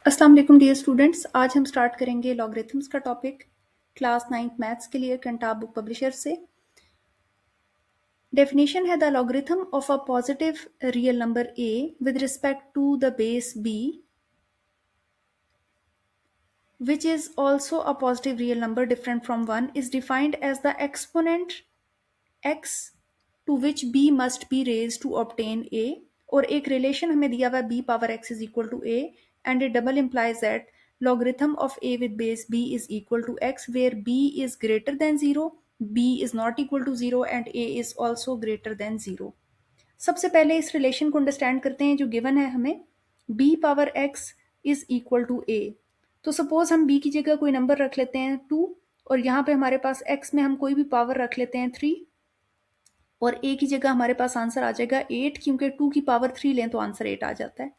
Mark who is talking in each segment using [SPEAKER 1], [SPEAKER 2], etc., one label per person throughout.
[SPEAKER 1] अस्सलाम वालेकुम dear students, आज हम स्टार्ट करेंगे लॉगरिथम्स का टॉपिक क्लास 9th मैथ्स के लिए कंटाब बुक पब्लिशर से। डेफिनेशन है the logarithm of a positive real number a with respect to the base b which is also a positive real number different from 1 is defined as the exponent x to which b must be raised to obtain a। और एक relation हमें दिया हुआ b power x is equal to a and it double implies that logarithm of a with base b is equal to x where b is greater than 0, b is not equal to 0 and a is also greater than 0। सबसे पहले इस relation को understand करते हैं जो given है हमें b power x is equal to a। तो सपोज हम b की जगह कोई नंबर रख लेते हैं 2 और यहाँ पे हमारे पास x में हम कोई भी पावर रख लेते हैं 3 और a की जगह हमारे पास आंसर आ जाएगा 8 क्योंकि 2 की पावर 3 लें तो आंसर 8 आ जाता है।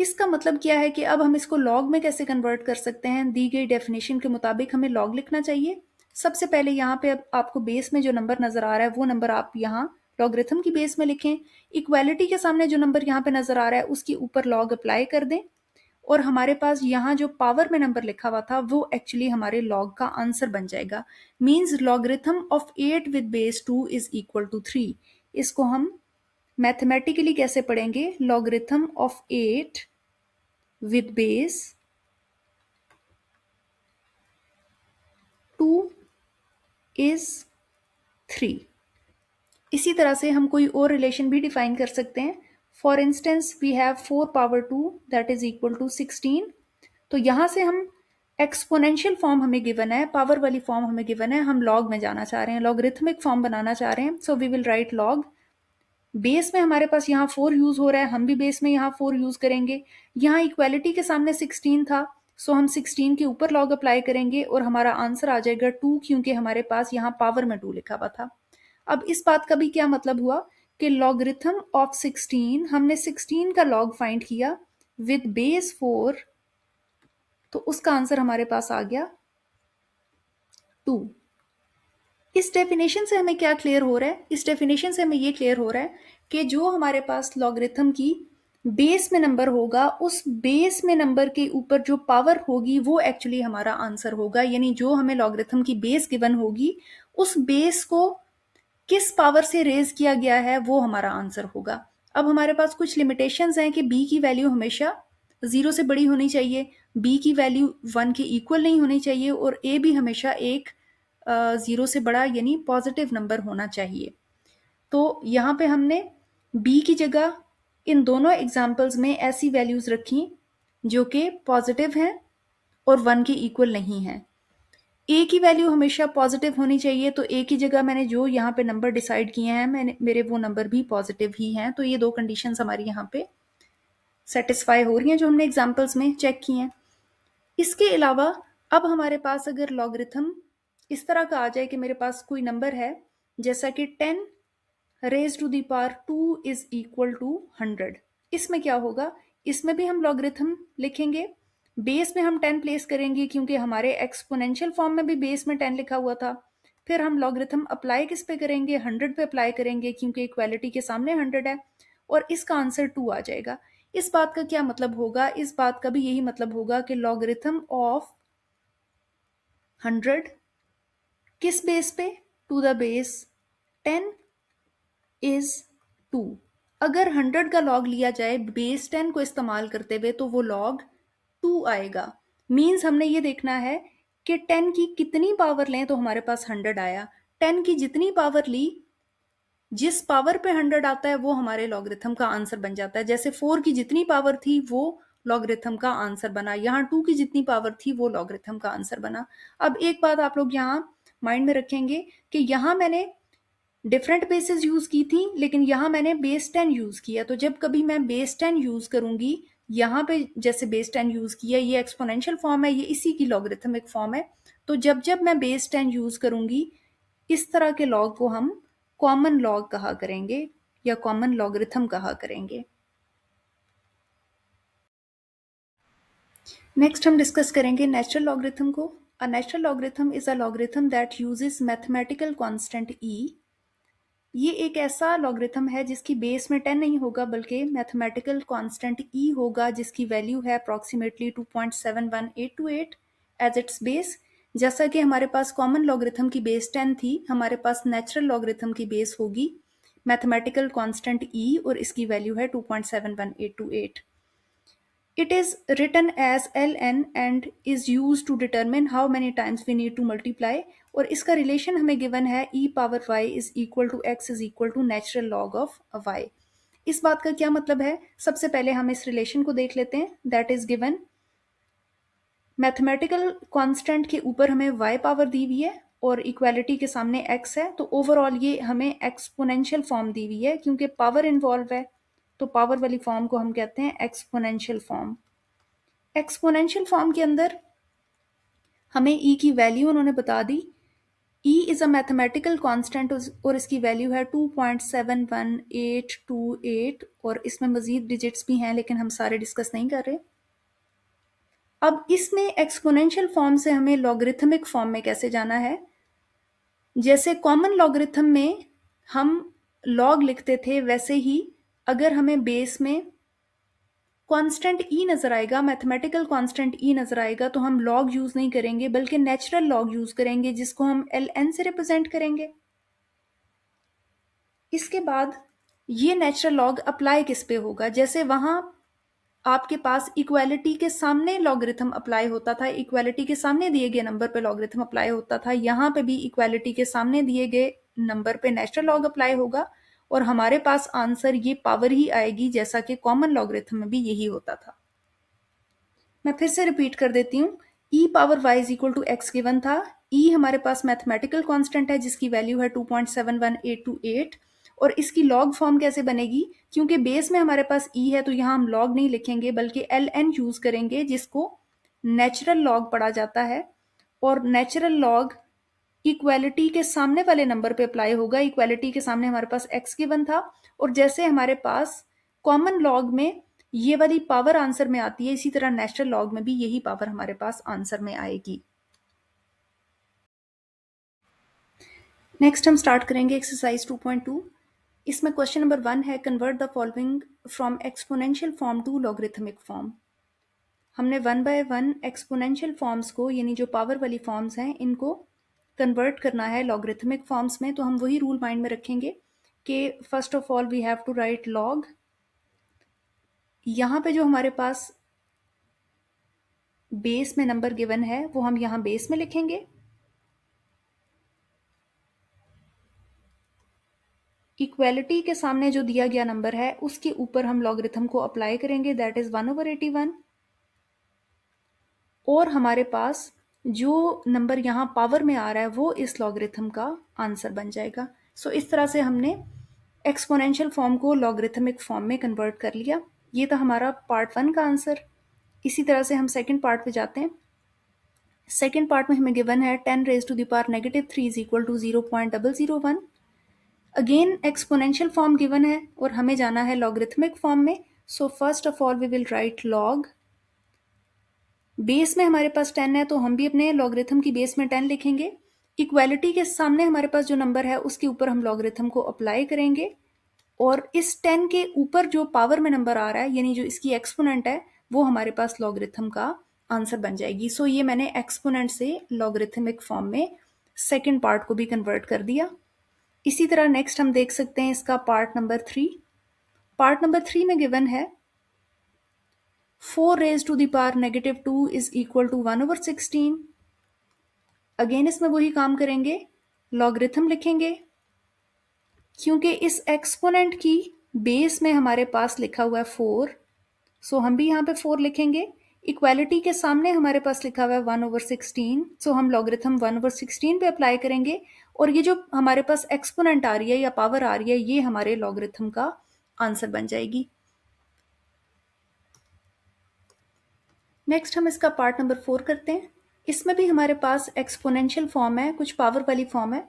[SPEAKER 1] इसका मतलब क्या है कि अब हम इसको लॉग में कैसे कन्वर्ट कर सकते हैं। दी गई डेफिनेशन के मुताबिक हमें लॉग लिखना चाहिए। सबसे पहले यहाँ पे अब आपको बेस में जो नंबर नजर आ रहा है वो नंबर आप यहाँ लॉगरिथम की बेस में लिखें। इक्वालिटी के सामने जो नंबर यहाँ पे नजर आ रहा है उसके ऊपर लॉग अप्लाई कर दें और हमारे पास यहाँ जो पावर में नंबर लिखा हुआ था वो एक्चुअली हमारे लॉग का आंसर बन जाएगा। Means logarithm of 8 with base 2 is equal to 3। इसको हम मैथमेटिकली कैसे पढ़ेंगे, logarithm of 8 with base 2 is 3। इसी तरह से हम कोई और रिलेशन भी डिफाइन कर सकते हैं। For instance we have 4 power 2 that is equal to 16। तो यहां से हम एक्सपोनेंशियल फॉर्म हमें गिवन है, पावर वाली फॉर्म हमें गिवन है, हम लॉग में जाना चाह रहे हैं, लॉगरिथमिक फॉर्म बनाना चाह रहे हैं। So we will write log. Base में हमारे पास यहाँ 4 यूज हो रहा है, हम भी बेस में यहाँ 4 यूज करेंगे। यहाँ इक्वालिटी के सामने 16 था सो हम 16 के ऊपर लॉग अप्लाई करेंगे और हमारा आंसर आ जाएगा 2 क्योंकि हमारे पास यहाँ पावर में 2 लिखा हुआ था। अब इस बात का भी क्या मतलब हुआ कि लॉगरिथम ऑफ 16, हमने 16 का लॉग फाइंड किया विद बेस 4 तो उसका आंसर हमारे पास आ गया 2। इस डेफिनेशन से हमें क्या क्लियर हो रहा है, इस डेफिनेशन से हमें ये क्लियर हो रहा है कि जो हमारे पास लॉगरिथम की बेस में नंबर होगा उस बेस में नंबर के ऊपर जो पावर होगी वो एक्चुअली हमारा आंसर होगा। यानी जो हमें लॉगरिथम की बेस गिवन होगी उस बेस को किस पावर से रेज किया गया है वो हमारा आंसर होगा। अब हमारे पास कुछ लिमिटेशंस हैं कि b की वैल्यू हमेशा 0 से बड़ी होनी चाहिए, b की वैल्यू 1 के इक्वल नहीं होनी चाहिए और a भी हमेशा एक 0 से बड़ा यानी पॉजिटिव नंबर होना चाहिए। तो यहाँ पे हमने b की जगह इन दोनों एग्जाम्पल्स में ऐसी वैल्यूज रखी जो कि पॉजिटिव हैं और 1 के इक्वल नहीं है। a की वैल्यू हमेशा पॉजिटिव होनी चाहिए तो a की जगह मैंने जो यहाँ पे नंबर डिसाइड किए हैं मेरे वो नंबर भी पॉजिटिव ही हैं। तो ये दो कंडीशंस हमारी यहाँ पे सेटिस्फाई हो रही हैं जो हमने एग्जाम्पल्स में चेक किए हैं। इसके अलावा अब हमारे पास अगर लॉगरिथम इस तरह का आ जाए कि मेरे पास कोई नंबर है जैसा कि 10 raise to the power 2 is equal to 100। इसमें क्या होगा, इसमें भी हम लॉगरिथम लिखेंगे, बेस में हम 10 प्लेस करेंगे क्योंकि हमारे एक्सपोनेंशियल फॉर्म में भी बेस में 10 लिखा हुआ था। फिर हम लॉगरिथम अप्लाई किस पे करेंगे, 100 पे अप्लाई करेंगे क्योंकि इक्वालिटी के सामने 100 है और इसका आंसर 2 आ जाएगा। इस बात का क्या मतलब होगा, इस बात का भी यही मतलब होगा कि लॉगरिथम ऑफ 100 किस बेस पे, टू द बेस 10 इज 2। अगर 100 का लॉग लिया जाए बेस 10 को इस्तेमाल करते हुए तो वो लॉग 2 आएगा। मीन्स हमने ये देखना है कि 10 की कितनी पावर लें तो हमारे पास 100 आया। 10 की जितनी पावर ली, जिस पावर पे 100 आता है वो हमारे लॉगरिथम का आंसर बन जाता है। जैसे 4 की जितनी पावर थी वो लॉगरिथम का आंसर बना, यहाँ 2 की जितनी पावर थी वो लॉगरिथम का आंसर बना। अब एक बात आप लोग यहाँ माइंड में रखेंगे कि यहाँ मैंने डिफरेंट बेसिस यूज की थी लेकिन यहाँ मैंने बेस 10 यूज किया। तो जब कभी मैं बेस 10 यूज करूंगी, यहाँ पे जैसे बेस 10 यूज किया, ये एक्सपोनेंशियल फॉर्म है, ये इसी की लॉगरिथमिक फॉर्म है। तो जब जब मैं बेस 10 यूज करूंगी इस तरह के लॉग को हम कॉमन लॉग कहा करेंगे या कॉमन लॉगरिथम कहा करेंगे। नेक्स्ट हम डिस्कस करेंगे नेचुरल लॉगरिथम को। A natural logarithm is a logarithm that uses mathematical constant e ये एक ऐसा लॉगरिथम है जिसकी बेस में 10 नहीं होगा बल्कि मैथमेटिकल कांस्टेंट e होगा जिसकी वैल्यू है अप्रॉक्सीमेटली 2.71828 एज इट्स बेस। जैसा कि हमारे पास कॉमन लॉगरिथम की बेस 10 थी, हमारे पास नेचुरल लॉगरिथम की बेस होगी मैथमेटिकल कांस्टेंट e और इसकी वैल्यू है 2.71828। It is written as ln and is used to determine how many times we need to multiply। और इसका रिलेशन हमें गिवन है e power y is equal to x is equal to natural log of y। इस बात का क्या मतलब है? सबसे पहले हम इस रिलेशन को देख लेते हैं। That is given mathematical constant के ऊपर हमें y पावर दी हुई है और इक्वालिटी के सामने x है, तो ओवरऑल ये हमें एक्सपोनेंशियल फॉर्म दी हुई है क्योंकि पावर इन्वॉल्व है, तो पावर वाली फॉर्म को हम कहते हैं एक्सपोनेंशियल फॉर्म। एक्सपोनेंशियल फॉर्म के अंदर हमें e की वैल्यू उन्होंने बता दी। e is a mathematical constant और इसकी वैल्यू है 2.71828 और इसमें मजीद डिजिट्स भी हैं लेकिन हम सारे डिस्कस नहीं कर रहे। अब इसमें एक्सपोनेंशियल फॉर्म से हमें लॉगरिथमिक फॉर्म में कैसे जाना है? जैसे कॉमन लॉगरिथम में हम लॉग लिखते थे वैसे ही अगर हमें बेस में कांस्टेंट e नजर आएगा, मैथमेटिकल कांस्टेंट e नजर आएगा, तो हम लॉग यूज नहीं करेंगे बल्कि नेचुरल लॉग यूज करेंगे जिसको हम ln से रिप्रेजेंट करेंगे। इसके बाद ये नेचुरल लॉग अप्लाई किस पे होगा? जैसे वहां आपके पास इक्वालिटी के सामने लॉगरिथम अप्लाई होता था, इक्वालिटी के सामने दिए गए नंबर पे लॉगरिथम अप्लाई होता था, यहाँ पे भी इक्वालिटी के सामने दिए गए नंबर पे नेचुरल लॉग अप्लाई होगा और हमारे पास आंसर ये पावर ही आएगी जैसा कि कॉमन लॉगरिथम में भी यही होता था। मैं फिर से रिपीट कर देती हूँ। e power y is equal to X given था। e हमारे पास मैथमेटिकल कांस्टेंट है जिसकी वैल्यू है 2.71828 और इसकी लॉग फॉर्म कैसे बनेगी? क्योंकि बेस में हमारे पास e है तो यहाँ हम लॉग नहीं लिखेंगे बल्कि ln यूज करेंगे जिसको नेचुरल लॉग पढ़ा जाता है और नेचुरल लॉग इक्वालिटी के सामने वाले नंबर पे अप्लाई होगा। इक्वालिटी के सामने हमारे पास x गिवन था और जैसे हमारे पास कॉमन लॉग में ये वाली पावर आंसर में आती है, इसी तरह नेचुरल लॉग में भी यही पावर हमारे पास आंसर में आएगी। नेक्स्ट हम स्टार्ट करेंगे एक्सरसाइज 2.2। इसमें क्वेश्चन नंबर 1 है, convert the following from exponential form to logarithmic form. हमने 1 बाय 1 एक्सपोनेंशियल फॉर्म्स को, यानी जो पावर वाली फॉर्म्स हैं, इनको कन्वर्ट करना है लॉगरिथमिक फॉर्म्स में। तो हम वही रूल माइंड में रखेंगे कि first of all we have to write log. यहाँ पे जो हमारे पास बेस में नंबर गिवन है वो हम यहाँ बेस में लिखेंगे। इक्वालिटी के सामने जो दिया गया नंबर है उसके ऊपर हम लॉगरिथम को अप्लाई करेंगे, दैट इज 1/81। और हमारे पास जो नंबर यहाँ पावर में आ रहा है वो इस लॉगरिथम का आंसर बन जाएगा। सो इस तरह से हमने एक्सपोनेंशियल फॉर्म को लॉगरिथमिक फॉर्म में कन्वर्ट कर लिया। ये था हमारा पार्ट 1 का आंसर। इसी तरह से हम सेकंड पार्ट पे जाते हैं। सेकंड पार्ट में हमें गिवन है 10 raise to the power -3 is equal to 0.001। Again exponential form given है और हमें जाना है लॉगरिथमिक फॉर्म में। So first of all we will write log. Base में हमारे पास 10 है तो हम भी अपने लॉगरिथम की बेस में 10 लिखेंगे। इक्वालिटी के सामने हमारे पास जो नंबर है उसके ऊपर हम लॉगरिथम को अप्लाई करेंगे और इस 10 के ऊपर जो पावर में नंबर आ रहा है, यानी जो इसकी एक्सपोनेंट है, वो हमारे पास लॉगरिथम का आंसर बन जाएगी। सो ये मैंने एक्सपोनेंट से लॉगरिथमिक फॉर्म में सेकेंड पार्ट को भी कन्वर्ट कर दिया। इसी तरह नेक्स्ट हम देख सकते हैं इसका पार्ट नंबर 3। पार्ट नंबर 3 में गिवन है 4 raise to the power -2 is equal to 1/16। Again इसमें वही काम करेंगे, लॉगरिथम लिखेंगे। क्योंकि इस एक्सपोनेंट की बेस में हमारे पास लिखा हुआ है 4, सो हम भी यहाँ पे 4 लिखेंगे। इक्वालिटी के सामने हमारे पास लिखा हुआ है 1/16, सो हम लॉगरिथम 1/16 पे अप्लाई करेंगे और ये जो हमारे पास एक्सपोनेंट आ रही है या पावर आ रही है, ये हमारे लॉगरिथम का आंसर बन जाएगी। नेक्स्ट हम इसका पार्ट नंबर 4 करते हैं। इसमें भी हमारे पास एक्सपोनेंशियल फॉर्म है, कुछ पावर वाली फॉर्म है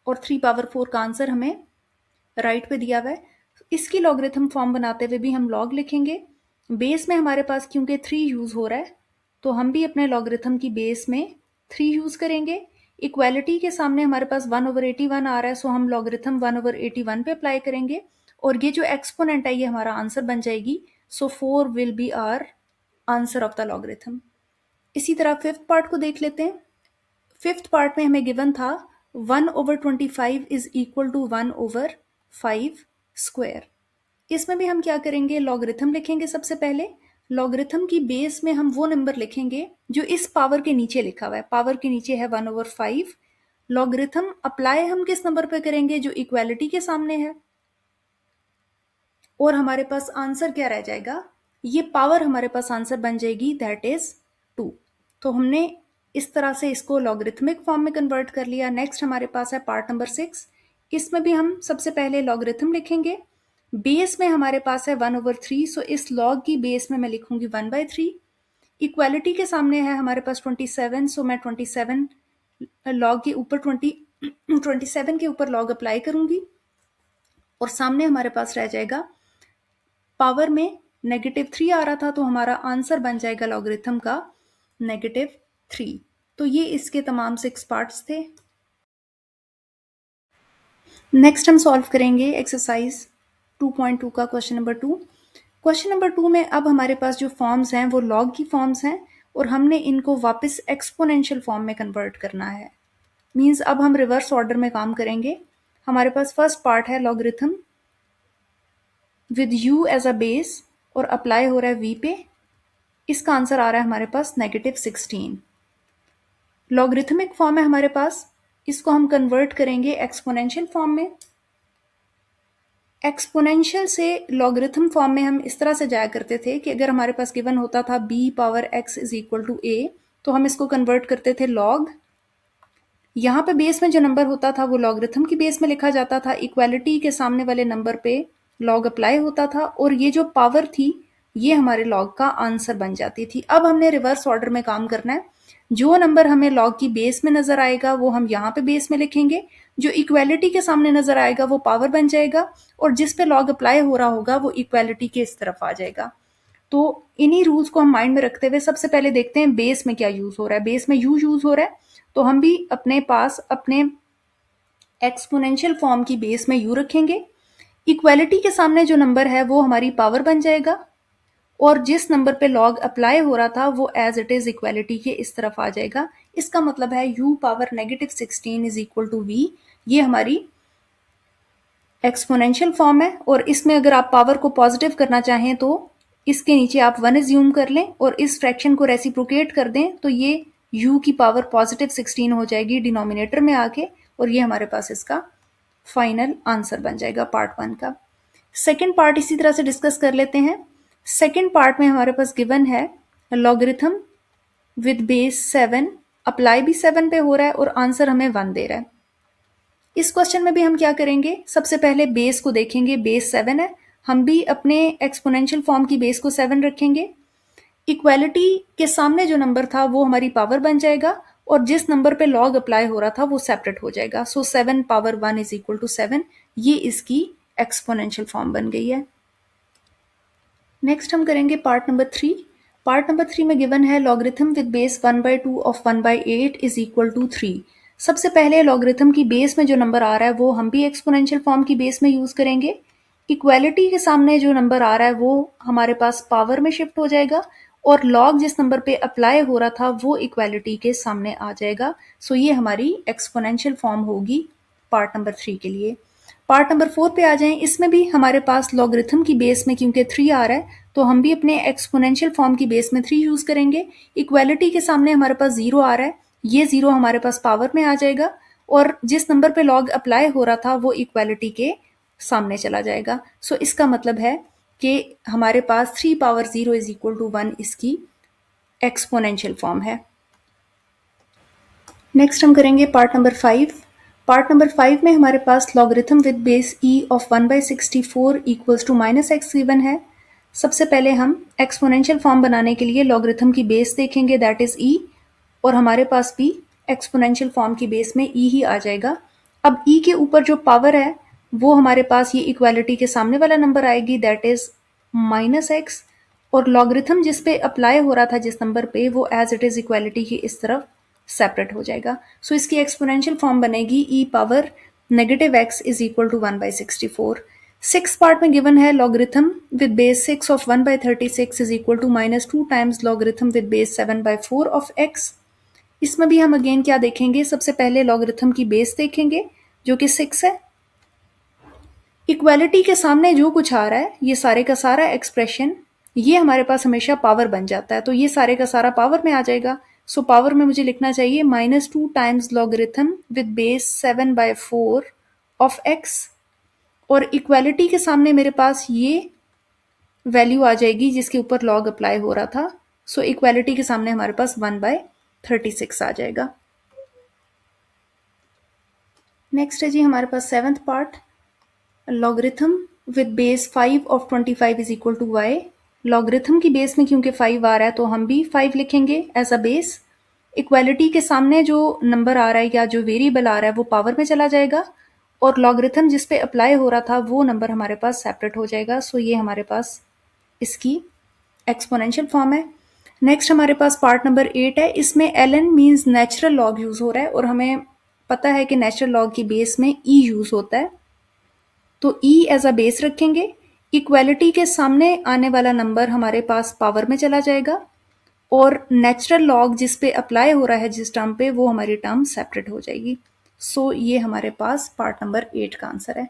[SPEAKER 1] और 3/4 का आंसर हमें राइट पे दिया हुआ है। इसकी लॉगरिथम फॉर्म बनाते हुए भी हम लॉग लिखेंगे। बेस में हमारे पास क्योंकि 3 यूज हो रहा है तो हम भी अपने लॉगरिथम की बेस में 3 यूज करेंगे। इक्वालिटी के सामने हमारे पास 1/81 आ रहा है, सो हम लॉगरिथम 1/81 पे अप्लाई करेंगे और ये जो एक्सपोनेंट है ये हमारा आंसर बन जाएगी। So 4 will be our answer of the logarithm. इसी तरह फिफ्थ पार्ट को देख लेते हैं। फिफ्थ पार्ट में हमें गिवन था 1/25 इज इक्वल टू 1/5 स्क्वायर। इसमें भी हम क्या करेंगे, लॉगरिथम लिखेंगे सबसे पहले। लॉगरिथम की बेस में हम वो नंबर लिखेंगे जो इस पावर के नीचे लिखा हुआ है। पावर के नीचे है 1/5। लॉगरिथम अप्लाई हम किस नंबर पे करेंगे, जो इक्वालिटी के सामने है, और हमारे पास आंसर क्या रह जाएगा, ये पावर हमारे पास आंसर बन जाएगी, दैट इज 2। तो हमने इस तरह से इसको लॉगरिथमिक फॉर्म में कन्वर्ट कर लिया। नेक्स्ट हमारे पास है पार्ट नंबर 6। इसमें भी हम सबसे पहले लॉगरिथम लिखेंगे। बेस में हमारे पास है 1/3, सो इस लॉग की बेस में मैं लिखूंगी 1/3। इक्वालिटी के सामने है हमारे पास 27, सो मैं 27 लॉग के ऊपर 27 के ऊपर लॉग अप्लाई करूंगी और सामने हमारे पास रह जाएगा, पावर में -3 आ रहा था तो हमारा आंसर बन जाएगा लॉगरिथम का -3। तो ये इसके तमाम 6 पार्ट्स थे। नेक्स्ट हम सॉल्व करेंगे एक्सरसाइज 2.2 का क्वेश्चन नंबर 2। क्वेश्चन नंबर 2 में अब हमारे पास जो फॉर्म्स हैं वो लॉग की फॉर्म्स हैं और हमने इनको वापस एक्सपोनेंशियल फॉर्म में कन्वर्ट करना है। मींस अब हम रिवर्स ऑर्डर में काम करेंगे। हमारे पास फर्स्ट पार्ट है logarithm with u as a base और अप्लाई हो रहा है v पे। इसका आंसर आ रहा है हमारे पास -16। लॉगरिथमिक फॉर्म है हमारे पास, इसको हम कन्वर्ट करेंगे एक्सपोनेंशियल फॉर्म में। एक्सपोनेंशियल से लॉगरिथम फॉर्म में हम इस तरह से जाया करते थे कि अगर हमारे पास गिवन होता था b power x is equal to a, तो हम इसको कन्वर्ट करते थे लॉग। यहाँ पे बेस में जो नंबर होता था वो लॉगरिथम की बेस में लिखा जाता था। इक्वालिटी के सामने वाले नंबर पे लॉग अप्लाई होता था और ये जो पावर थी ये हमारे लॉग का आंसर बन जाती थी। अब हमने रिवर्स ऑर्डर में काम करना है। जो नंबर हमें लॉग की बेस में नजर आएगा वो हम यहाँ पे बेस में लिखेंगे, जो इक्वालिटी के सामने नजर आएगा वो पावर बन जाएगा और जिस पे लॉग अप्लाई हो रहा होगा वो इक्वालिटी के इस तरफ आ जाएगा। तो इन्हीं रूल्स को हम माइंड में रखते हुए सबसे पहले देखते हैं बेस में क्या यूज हो रहा है। बेस में यू यूज हो रहा है तो हम भी अपने पास अपने एक्सपोनेंशियल फॉर्म की बेस में यू रखेंगे। इक्वालिटी के सामने जो नंबर है वो हमारी पावर बन जाएगा और जिस नंबर पे लॉग अप्लाई हो रहा था वो एज इट इज इक्वालिटी के इस तरफ आ जाएगा। इसका मतलब है u power -16 is equal to v। ये हमारी एक्सपोनेंशियल फॉर्म है और इसमें अगर आप पावर को पॉजिटिव करना चाहें तो इसके नीचे आप 1 एज्यूम कर लें और इस फ्रैक्शन को रेसिप्रोकेट कर दें तो ये u की पावर +16 हो जाएगी डिनोमिनेटर में आके और ये हमारे पास इसका फाइनल आंसर बन जाएगा पार्ट 1 का। सेकेंड पार्ट इसी तरह से डिस्कस कर लेते हैं। सेकेंड पार्ट में हमारे पास गिवन है लॉगरिथम विद बेस 7, अप्लाई भी 7 पे हो रहा है और आंसर हमें 1 दे रहा है। इस क्वेश्चन में भी हम क्या करेंगे, सबसे पहले बेस को देखेंगे। बेस 7 है, हम भी अपने एक्सपोनेंशियल फॉर्म की बेस को 7 रखेंगे। इक्वालिटी के सामने जो नंबर था वो हमारी पावर बन जाएगा और जिस नंबर पे लॉग अप्लाई हो रहा था वो सेपरेट हो जाएगा। सो 7 पावर 1 इज इक्वल टू 7। ये इसकी एक्सपोनेंशियल फॉर्म बन गई है। नेक्स्ट हम करेंगे पार्ट नंबर 3। पार्ट नंबर 3 में गिवन है logarithm with base 1/2 of 1/8 is equal to 3। सबसे पहले लॉगरिथम की बेस में जो नंबर आ रहा है वो हम भी एक्सपोनेंशियल फॉर्म की बेस में यूज करेंगे। इक्वालिटी के सामने जो नंबर आ रहा है वो हमारे पास पावर में शिफ्ट हो जाएगा और लॉग जिस नंबर पे अप्लाई हो रहा था वो इक्वालिटी के सामने आ जाएगा। सो ये हमारी एक्सपोनेंशियल फॉर्म होगी पार्ट नंबर 3 के लिए। पार्ट नंबर 4 पे आ जाएं। इसमें भी हमारे पास लॉगरिथम की बेस में क्योंकि 3 आ रहा है तो हम भी अपने एक्सपोनेंशियल फॉर्म की बेस में 3 यूज करेंगे। इक्वालिटी के सामने हमारे पास 0 आ रहा है, ये 0 हमारे पास पावर में आ जाएगा और जिस नंबर पे लॉग अप्लाई हो रहा था वो इक्वालिटी के सामने चला जाएगा। सो इसका मतलब है कि हमारे पास 3 पावर 0 इज इक्वल टू 1 इसकी एक्सपोनेंशियल फॉर्म है। नेक्स्ट हम करेंगे पार्ट नंबर 5। पार्ट नंबर 5 में हमारे पास logarithm with base e of 1/64 equals to -x given है। सबसे पहले हम एक्सपोनेंशियल फॉर्म बनाने के लिए लॉगरिथम की बेस देखेंगे, दैट इज e, और हमारे पास भी एक्सपोनेंशियल फॉर्म की बेस में e ही आ जाएगा। अब e के ऊपर जो पावर है वो हमारे पास ये इक्वालिटी के सामने वाला नंबर आएगी, दैट इज -x, और लॉगरिथम जिस पे अप्लाई हो रहा था जिस नंबर पे वो एज इट इज इक्वालिटी की इस तरफ सेपरेट हो जाएगा। सो इसकी एक्सपोनेंशियल फॉर्म बनेगी e power -x is equal to 1/64। Six part में गिवन है logarithm with base 6 of 1/36 is equal to -2 times logarithm with base 7/4 of x। इसमें भी हम अगेन क्या देखेंगे, सबसे पहले लॉगरिथम की बेस देखेंगे जो कि 6 है। इक्वालिटी के सामने जो कुछ आ रहा है ये सारे का सारा एक्सप्रेशन ये हमारे पास हमेशा पावर बन जाता है, तो ये सारे का सारा पावर में आ जाएगा। सो पावर में मुझे लिखना चाहिए -2 times logarithm with base 7/4 of x, और इक्वालिटी के सामने मेरे पास ये वैल्यू आ जाएगी जिसके ऊपर लॉग अप्लाई हो रहा था। सो इक्वालिटी के सामने हमारे पास 1/36 आ जाएगा। नेक्स्ट है जी हमारे पास 7th part, logarithm with base 5 of 25 is equal to y। Logarithm की बेस में क्योंकि 5 आ रहा है तो हम भी 5 लिखेंगे एज अ बेस। इक्वालिटी के सामने जो नंबर आ रहा है या जो वेरिएबल आ रहा है वो पावर में चला जाएगा, और लॉगरिथम जिस पे अप्लाई हो रहा था वो नंबर हमारे पास सेपरेट हो जाएगा। सो ये हमारे पास इसकी एक्सपोनेंशियल फॉर्म है। नेक्स्ट हमारे पास पार्ट नंबर 8 है, इसमें ln means natural log use हो रहा है, और हमें पता है कि नेचुरल लॉग की बेस में e यूज होता है, तो e एज अ बेस रखेंगे। इक्वालिटी के सामने आने वाला नंबर हमारे पास पावर में चला जाएगा, और नेचुरल लॉग जिस पे अप्लाई हो रहा है जिस टर्म पे वो हमारी टर्म सेपरेट हो जाएगी। सो ये हमारे पास पार्ट नंबर 8 का आंसर है।